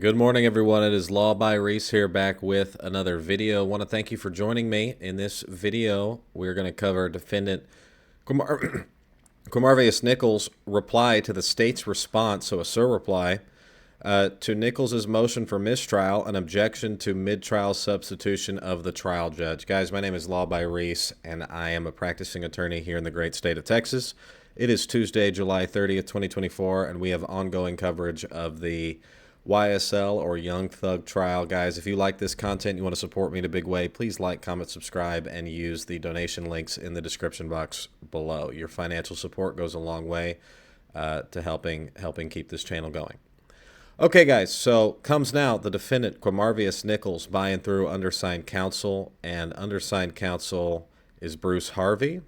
Good morning, everyone. It is lawbyreece here, back with another video. I want to thank you for joining me. In this video, we're going to cover defendant Quamarvious Nichols' reply to the state's response, so a surreply, to Nichols' motion for mistrial, an objection to mid-trial substitution of the trial judge. Guys, my name is lawbyreece, and I am a practicing attorney here in the great state of Texas. It is Tuesday, July 30th, 2024, and we have ongoing coverage of the YSL or Young Thug trial. Guys, if you like this content, you want to support me in a big way, please like, comment, subscribe, and use the donation links in the description box below. Your financial support goes a long way to helping keep this channel going. Okay, guys, so comes now the defendant, Quamarvious Nichols, by and through undersigned counsel, and undersigned counsel is Bruce Harvey,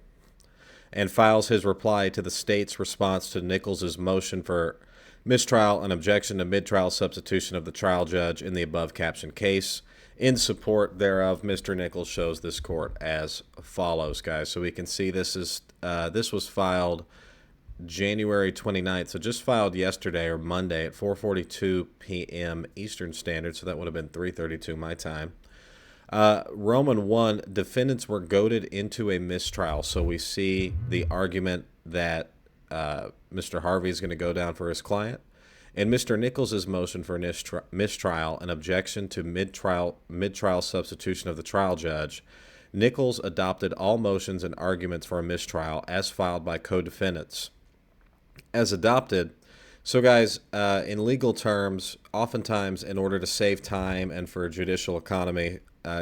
and files his reply to the state's response to Nichols' motion for mistrial and objection to mid-trial substitution of the trial judge in the above captioned case. In support thereof, Mr. Nichols shows this court as follows, guys. So we can see this was filed January 29th, so just filed yesterday or Monday at 4:42 p.m. Eastern Standard, so that would have been 3:32 my time. Roman 1, defendants were goaded into a mistrial. So we see the argument that Mr. Harvey is going to go down for his client, and Mr. Nichols' motion for mistrial, an objection to mid-trial substitution of the trial judge. Nichols adopted all motions and arguments for a mistrial as filed by co-defendants. As adopted, so guys, in legal terms, oftentimes in order to save time and for judicial economy,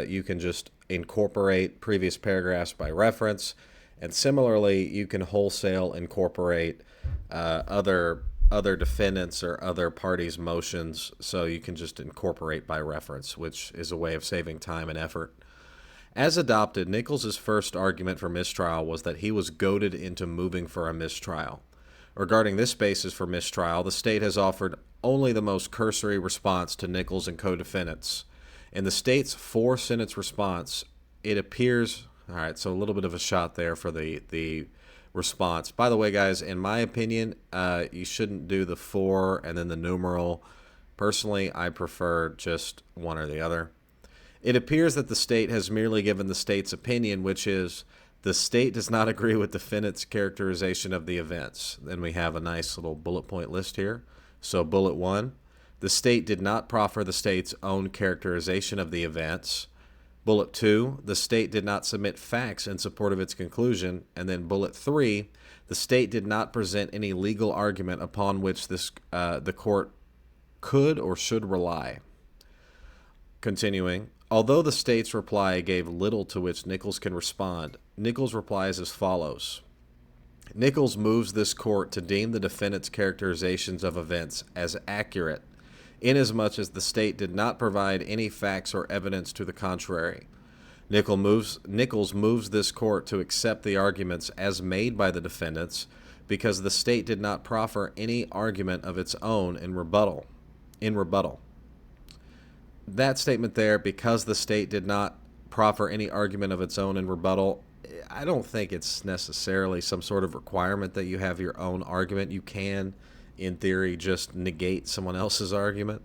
you can just incorporate previous paragraphs by reference. And similarly, you can wholesale incorporate other defendants or other parties' motions, so you can just incorporate by reference, which is a way of saving time and effort. As adopted, Nichols' first argument for mistrial was that he was goaded into moving for a mistrial. Regarding this basis for mistrial, the state has offered only the most cursory response to Nichols and co-defendants. In the state's 4-sentence response, it appears... All right, so a little bit of a shot there for the response. By the way, guys, in my opinion, you shouldn't do the 4 and then the numeral. Personally, I prefer just one or the other. It appears that the state has merely given the state's opinion, which is the state does not agree with defendant's characterization of the events. Then we have a nice little bullet point list here. So bullet 1, the state did not proffer the state's own characterization of the events. Bullet 2, the state did not submit facts in support of its conclusion. And then bullet 3, the state did not present any legal argument upon which the court could or should rely. Continuing, although the state's reply gave little to which Nichols can respond, Nichols replies as follows. Nichols moves this court to deem the defendant's characterizations of events as accurate, inasmuch as the state did not provide any facts or evidence to the contrary. Nichols moves this court to accept the arguments as made by the defendants because the state did not proffer any argument of its own in rebuttal. That statement there, because the state did not proffer any argument of its own in rebuttal, I don't think it's necessarily some sort of requirement that you have your own argument. You can, in theory, just negate someone else's argument.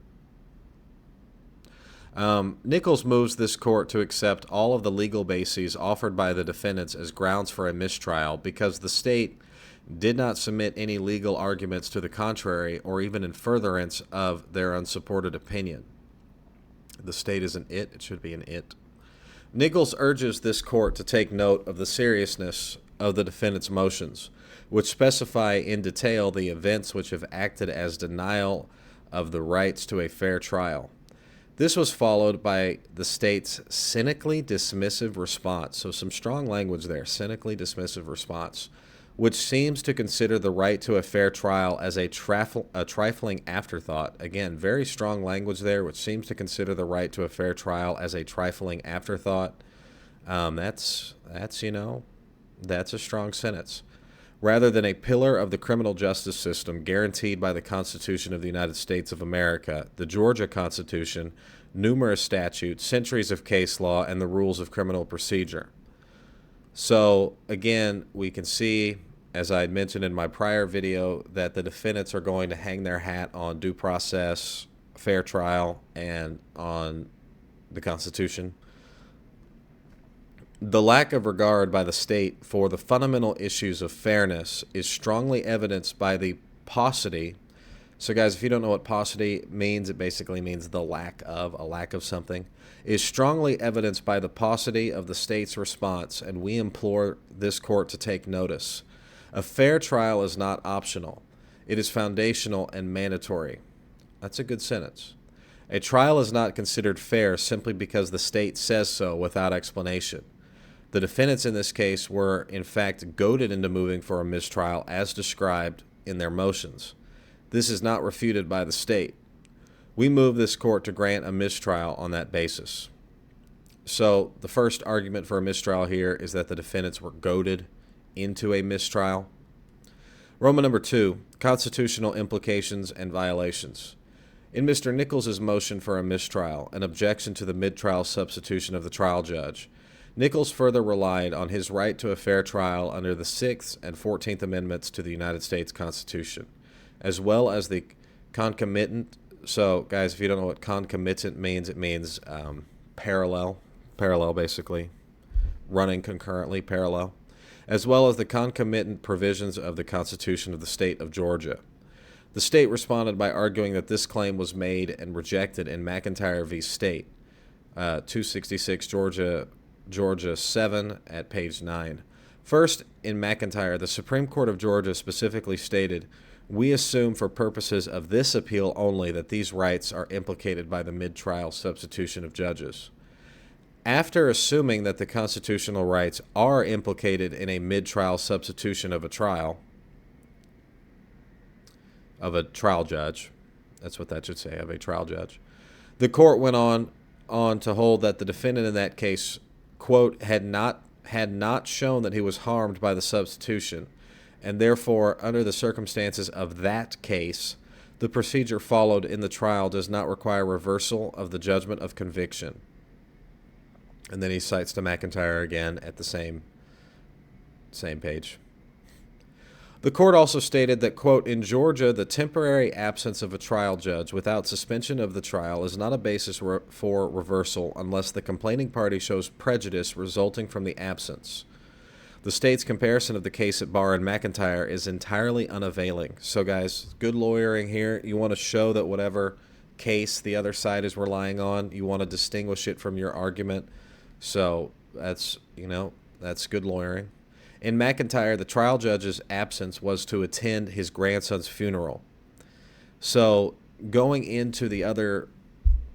Nichols moves this court to accept all of the legal bases offered by the defendants as grounds for a mistrial because the state did not submit any legal arguments to the contrary or even in furtherance of their unsupported opinion. The state is an it should be an it. Nichols urges this court to take note of the seriousness of the defendant's motions, which specify in detail the events which have acted as denial of the rights to a fair trial. This was followed by the state's cynically dismissive response. So some strong language there, cynically dismissive response, which seems to consider the right to a fair trial as a trifling afterthought. Again, very strong language there, which seems to consider the right to a fair trial as a trifling afterthought. That's a strong sentence. Rather than a pillar of the criminal justice system guaranteed by the Constitution of the United States of America, the Georgia Constitution, numerous statutes, centuries of case law, and the rules of criminal procedure. So, again, we can see, as I had mentioned in my prior video, that the defendants are going to hang their hat on due process fair trial and on the Constitution. The lack of regard by the state for the fundamental issues of fairness is strongly evidenced by the paucity. So, guys, if you don't know what paucity means, it basically means a lack of something. Is strongly evidenced by the paucity of the state's response, and we implore this court to take notice. A fair trial is not optional. It is foundational and mandatory. That's a good sentence. A trial is not considered fair simply because the state says so without explanation. The defendants in this case were, in fact, goaded into moving for a mistrial as described in their motions. This is not refuted by the state. We move this court to grant a mistrial on that basis. So the first argument for a mistrial here is that the defendants were goaded into a mistrial. Roman number 2, constitutional implications and violations. In Mr. Nichols' motion for a mistrial, an objection to the mid-trial substitution of the trial judge, Nichols further relied on his right to a fair trial under the 6th and 14th Amendments to the United States Constitution, as well as the concomitant. So, guys, if you don't know what concomitant means, it means parallel basically, running concurrently, parallel, as well as the concomitant provisions of the Constitution of the state of Georgia. The state responded by arguing that this claim was made and rejected in McIntyre v. State, 266 Georgia 7 at page 9. First, in McIntyre, the Supreme Court of Georgia specifically stated, "We assume for purposes of this appeal only that these rights are implicated by the mid-trial substitution of judges." After assuming that the constitutional rights are implicated in a mid-trial substitution of a trial judge, that's what that should say, of a trial judge, the court went on to hold that the defendant in that case, quote, had not shown that he was harmed by the substitution, and therefore, under the circumstances of that case, the procedure followed in the trial does not require reversal of the judgment of conviction. And then he cites to McIntyre again at the same page. The court also stated that, quote, in Georgia, the temporary absence of a trial judge without suspension of the trial is not a basis for reversal unless the complaining party shows prejudice resulting from the absence. The state's comparison of the case at bar in McIntyre is entirely unavailing. So, guys, good lawyering here. You want to show that whatever case the other side is relying on, you want to distinguish it from your argument. So that's good lawyering. In McIntyre, the trial judge's absence was to attend his grandson's funeral. So going into the other,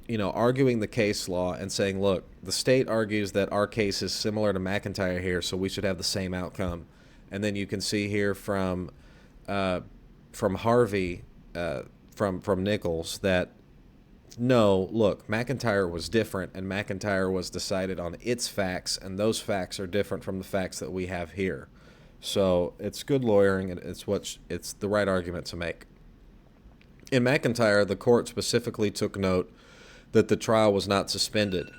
arguing the case law and saying, look, the state argues that our case is similar to McIntyre here, so we should have the same outcome. And then you can see here from Harvey, from Nichols, that no, look, McIntyre was different, and McIntyre was decided on its facts, and those facts are different from the facts that we have here. So it's good lawyering, and it's the right argument to make. In McIntyre, the court specifically took note that the trial was not suspended.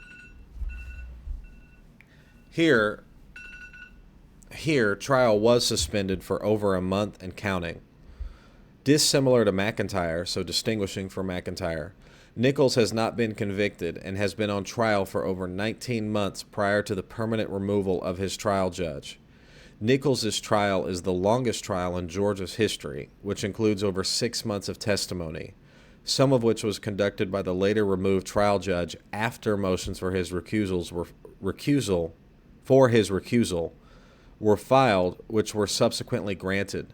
Here, trial was suspended for over a month and counting. Dissimilar to McIntyre, so distinguishing from McIntyre, Nichols has not been convicted and has been on trial for over 19 months prior to the permanent removal of his trial judge. Nichols' trial is the longest trial in Georgia's history, which includes over 6 months of testimony, some of which was conducted by the later removed trial judge after motions for his recusal were filed, which were subsequently granted.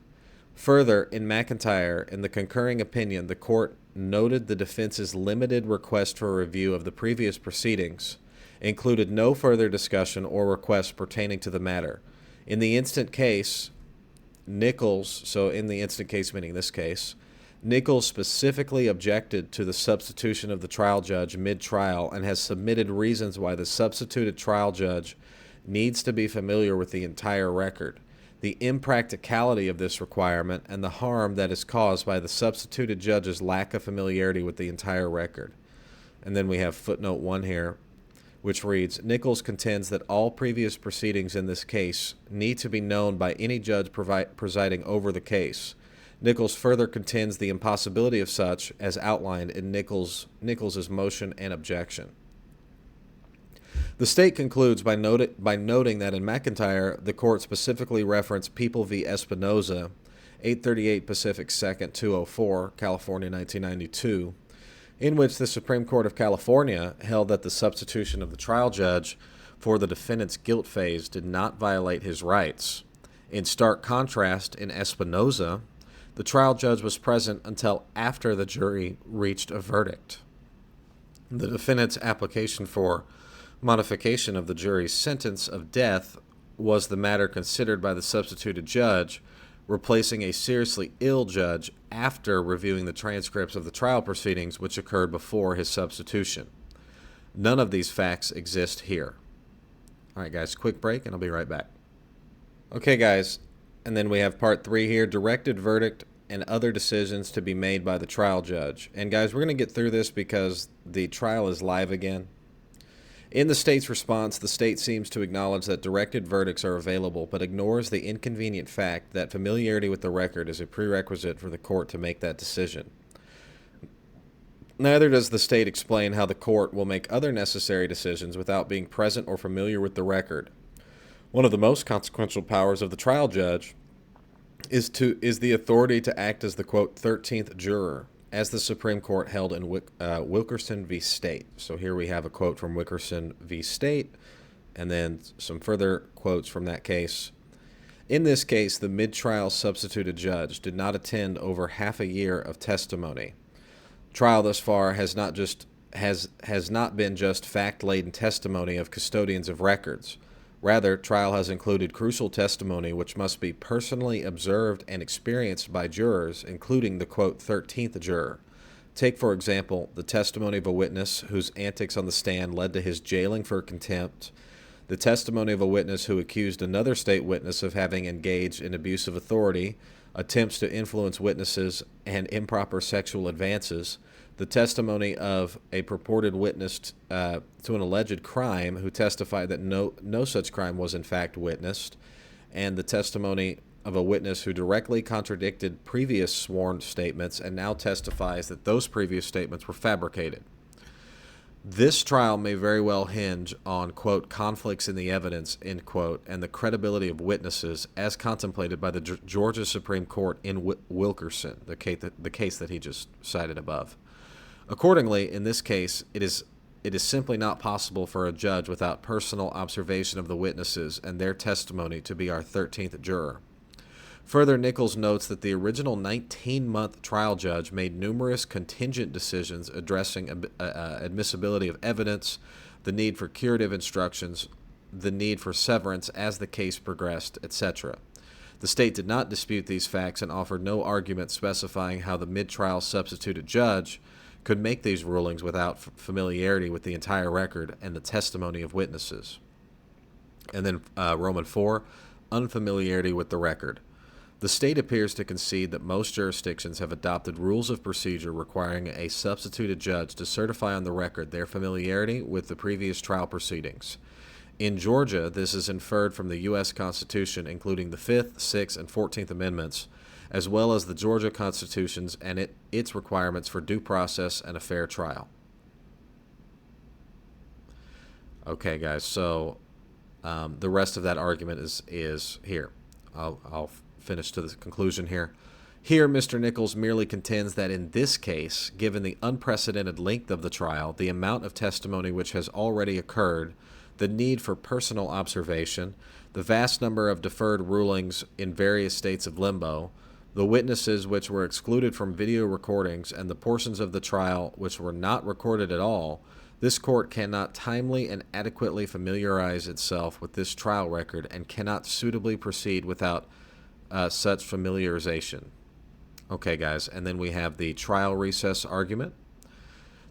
Further, in McIntyre, in the concurring opinion, the court noted the defense's limited request for review of the previous proceedings included no further discussion or request pertaining to the matter. In the instant case, Nichols, so in the instant case meaning this case, Nichols specifically objected to the substitution of the trial judge mid-trial and has submitted reasons why the substituted trial judge needs to be familiar with the entire record, the impracticality of this requirement, and the harm that is caused by the substituted judge's lack of familiarity with the entire record. And then we have footnote 1 here, which reads, Nichols contends that all previous proceedings in this case need to be known by any judge presiding over the case. Nichols further contends the impossibility of such as outlined in Nichols's motion and objection. The state concludes by noting that in McIntyre, the court specifically referenced People v. Espinoza, 838 Pacific 2nd, 204, California, 1992, in which the Supreme Court of California held that the substitution of the trial judge for the defendant's guilt phase did not violate his rights. In stark contrast, in Espinoza, the trial judge was present until after the jury reached a verdict. The defendant's application for modification of the jury's sentence of death was the matter considered by the substituted judge, replacing a seriously ill judge after reviewing the transcripts of the trial proceedings which occurred before his substitution. None of these facts exist here. All right, guys, quick break, and I'll be right back. Okay, guys, and then we have part 3 here, directed verdict and other decisions to be made by the trial judge. And, guys, we're going to get through this because the trial is live again. In the state's response, the state seems to acknowledge that directed verdicts are available, but ignores the inconvenient fact that familiarity with the record is a prerequisite for the court to make that decision. Neither does the state explain how the court will make other necessary decisions without being present or familiar with the record. One of the most consequential powers of the trial judge is the authority to act as the, quote, 13th juror, as the Supreme Court held in Wilkerson v. State. So here we have a quote from Wilkerson v. State, and then some further quotes from that case. In this case, the mid-trial substituted judge did not attend over half a year of testimony. Trial thus far has not been just fact-laden testimony of custodians of records. Rather, trial has included crucial testimony which must be personally observed and experienced by jurors, including the, quote, 13th juror. Take, for example, the testimony of a witness whose antics on the stand led to his jailing for contempt, the testimony of a witness who accused another state witness of having engaged in abuse of authority, attempts to influence witnesses, and improper sexual advances, the testimony of a purported witness to an alleged crime who testified that no such crime was in fact witnessed, and the testimony of a witness who directly contradicted previous sworn statements and now testifies that those previous statements were fabricated. This trial may very well hinge on, quote, conflicts in the evidence, end quote, and the credibility of witnesses as contemplated by the Georgia Supreme Court in Wilkerson, the case that he just cited above. Accordingly, in this case, it is simply not possible for a judge without personal observation of the witnesses and their testimony to be our 13th juror. Further, Nichols notes that the original 19-month trial judge made numerous contingent decisions addressing admissibility of evidence, the need for curative instructions, the need for severance as the case progressed, etc. The state did not dispute these facts and offered no argument specifying how the mid-trial substituted judge could make these rulings without familiarity with the entire record and the testimony of witnesses. And then Roman 4, unfamiliarity with the record. The state appears to concede that most jurisdictions have adopted rules of procedure requiring a substituted judge to certify on the record their familiarity with the previous trial proceedings. In Georgia, this is inferred from the U.S. Constitution, including the 5th, 6th, and 14th Amendments, as well as the Georgia Constitutions and its requirements for due process and a fair trial. Okay, guys, so the rest of that argument is here. I'll finish to the conclusion here. Here, Mr. Nichols merely contends that in this case, given the unprecedented length of the trial, the amount of testimony which has already occurred, the need for personal observation, the vast number of deferred rulings in various states of limbo, the witnesses which were excluded from video recordings, and the portions of the trial which were not recorded at all, this court cannot timely and adequately familiarize itself with this trial record and cannot suitably proceed without such familiarization. Okay, guys, and then we have the trial recess argument.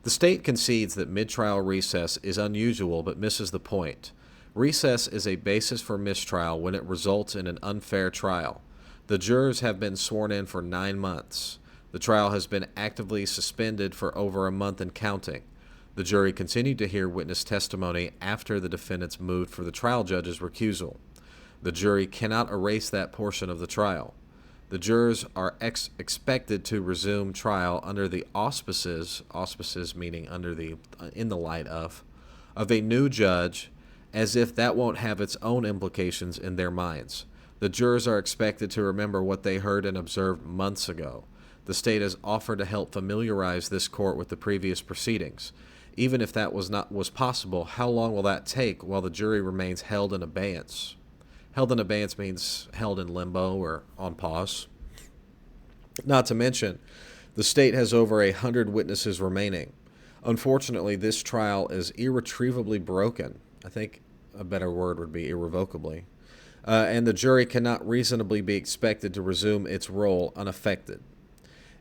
The state concedes that mid-trial recess is unusual but misses the point. Recess is a basis for mistrial when it results in an unfair trial. The jurors have been sworn in for 9 months. The trial has been actively suspended for over a month and counting. The jury continued to hear witness testimony after the defendants moved for the trial judge's recusal. The jury cannot erase that portion of the trial. The jurors are expected to resume trial under the auspices meaning under the in the light of a new judge, as if that won't have its own implications in their minds. The jurors are expected to remember what they heard and observed months ago. The state has offered to help familiarize this court with the previous proceedings. Even if that was possible, how long will that take while the jury remains held in abeyance? Held in abeyance means held in limbo or on pause. Not to mention, the state has over 100 witnesses remaining. Unfortunately, this trial is irretrievably broken. I think a better word would be irrevocably. And the jury cannot reasonably be expected to resume its role unaffected.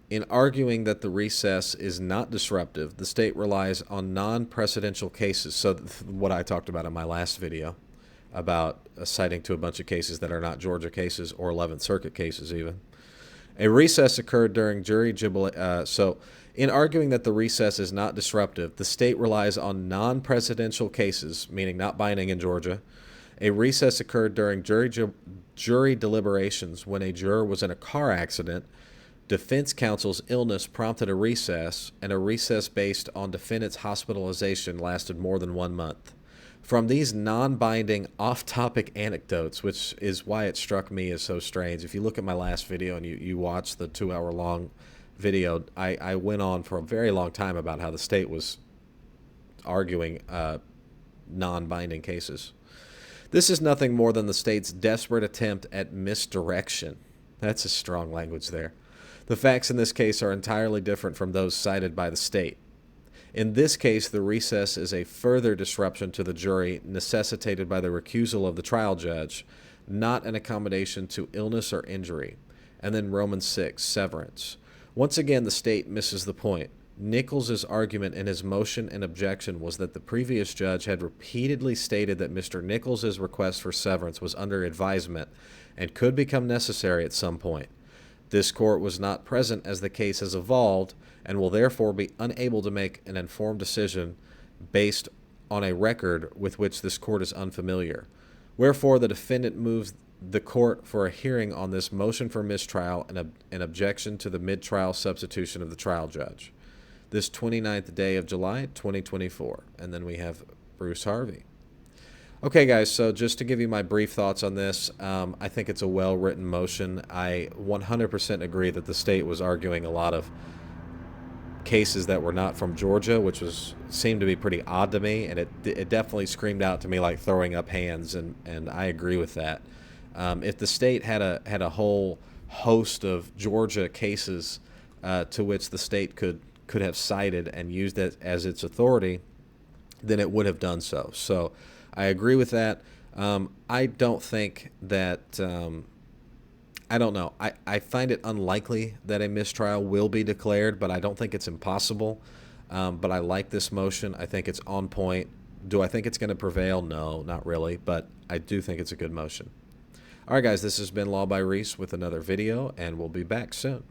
In arguing that the recess is not disruptive, the state relies on non-precedential cases. So what I talked about in my last video about citing to a bunch of cases that are not Georgia cases or 11th Circuit cases even. A recess occurred during jury so in arguing that the recess is not disruptive, the state relies on non-precedential cases, meaning not binding in Georgia. A recess occurred during jury deliberations when a juror was in a car accident. Defense counsel's illness prompted a recess, and a recess based on defendant's hospitalization lasted more than 1 month. From these non-binding, off-topic anecdotes, which is why it struck me as so strange. If you look at my last video and you watch the 2-hour-long video, I went on for a very long time about how the state was arguing non-binding cases. This is nothing more than the state's desperate attempt at misdirection. That's a strong language there. The facts in this case are entirely different from those cited by the state. In this case, the recess is a further disruption to the jury necessitated by the recusal of the trial judge, not an accommodation to illness or injury. And then Romans 6, severance. Once again, the state misses the point. Nichols' argument in his motion and objection was that the previous judge had repeatedly stated that Mr. Nichols' request for severance was under advisement and could become necessary at some point. This court was not present as the case has evolved and will therefore be unable to make an informed decision based on a record with which this court is unfamiliar. Wherefore, the defendant moves the court for a hearing on this motion for mistrial and an objection to the mid-trial substitution of the trial judge. This 29th day of July, 2024. And then we have Bruce Harvey. Okay, guys, so just to give you my brief thoughts on this, I think it's a well-written motion. I 100% agree that the state was arguing a lot of cases that were not from Georgia, which seemed to be pretty odd to me, and it definitely screamed out to me like throwing up hands, and I agree with that. If the state had a whole host of Georgia cases to which the state could have cited and used that as its authority, then it would have done so. So I agree with that. I don't think that I don't know. I find it unlikely that a mistrial will be declared, but I don't think it's impossible. But I like this motion. I think it's on point. Do I think it's going to prevail? No, not really, but I do think it's a good motion. All right, guys, this has been Law by Reese with another video, and we'll be back soon.